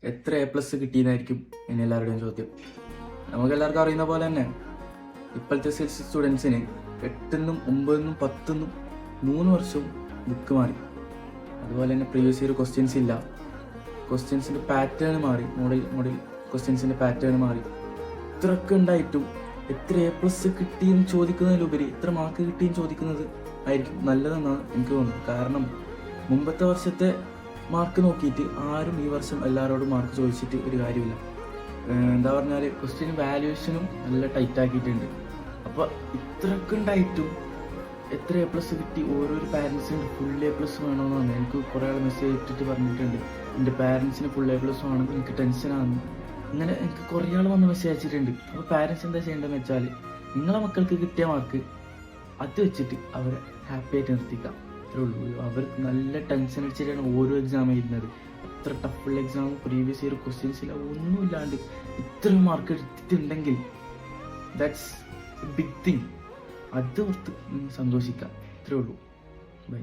എത്ര A+ കിട്ടിയെന്നായിരിക്കും ഇനി എല്ലാവരുടെയും ചോദ്യം. നമുക്കെല്ലാവർക്കും അറിയുന്ന പോലെ തന്നെ ഇപ്പോഴത്തെ സ്റ്റുഡൻസിന് 8നും 9നും 10നും 3 വർഷവും ബുക്ക് മാറി. അതുപോലെ തന്നെ പ്രീവിയസ് ഇയർ ക്വസ്റ്റ്യൻസ് ഇല്ല, ക്വസ്റ്റ്യൻസിൻ്റെ പാറ്റേൺ മാറി, മോഡൽ ക്വസ്റ്റ്യൻസിൻ്റെ പാറ്റേൺ മാറി. ഇത്രയൊക്കെ ഉണ്ടായിട്ടും എത്ര A+ കിട്ടിയെന്ന് ചോദിക്കുന്നതിലുപരി എത്ര മാർക്ക് കിട്ടിയെന്ന് ചോദിക്കുന്നത് ആയിരിക്കും നല്ലതെന്നാണ് എനിക്ക് തോന്നുന്നത്. കാരണം മുമ്പത്തെ വർഷത്തെ മാർക്ക് നോക്കിയിട്ട് ആരും ഈ വർഷം എല്ലാവരോടും മാർക്ക് ചോദിച്ചിട്ട് ഒരു കാര്യമില്ല. എന്താ പറഞ്ഞാൽ ക്വസ്റ്റ്യൻ വാല്യുവേഷനും നല്ല ടൈറ്റ് ആക്കിയിട്ടുണ്ട്. അപ്പോൾ ഇത്രയൊക്കെ ഉണ്ടായിട്ടും എത്ര A+ കിട്ടി ഓരോരോ പാരൻസിന് ഫുൾ A+ വേണമെന്നാണ്. എനിക്ക് കുറേ ആൾ മെസ്സേജ് ഇട്ടിട്ട് പറഞ്ഞിട്ടുണ്ട്, എൻ്റെ പാരൻസിന് ഫുൾ A+ വേണമെങ്കിൽ എനിക്ക് ടെൻഷനാണ്. അങ്ങനെ എനിക്ക് കുറേ ആൾ വന്ന് മെസ്സേജ് അയച്ചിട്ടുണ്ട്. അപ്പോൾ പാരൻസ് എന്താ ചെയ്യേണ്ടതെന്ന് വെച്ചാൽ നിങ്ങളെ മക്കൾക്ക് കിട്ടിയ മാർക്ക് അത് വെച്ചിട്ട് അവരെ ഹാപ്പി ആയിട്ട് നിർത്തിക്കാം. അത്രേ ഉള്ളൂ. അവർക്ക് നല്ല ടെൻഷൻ അടിച്ചിട്ടാണ് ഓരോ എക്സാം എഴുതുന്നത്. അത്ര ടഫുള്ള എക്സാം, പ്രീവിയസ് ഇയർ ക്വസ്റ്റ്യൻസ് ഇല്ല, ഒന്നുമില്ലാണ്ട് ഇത്രയും മാർക്ക് എടുത്തിട്ടുണ്ടെങ്കിൽ ദാറ്റ്സ് എ ബിഗ് തിങ്. അത് ഓർത്ത് സന്തോഷിക്കാം. അത്രേ ഉള്ളൂ. ബൈ.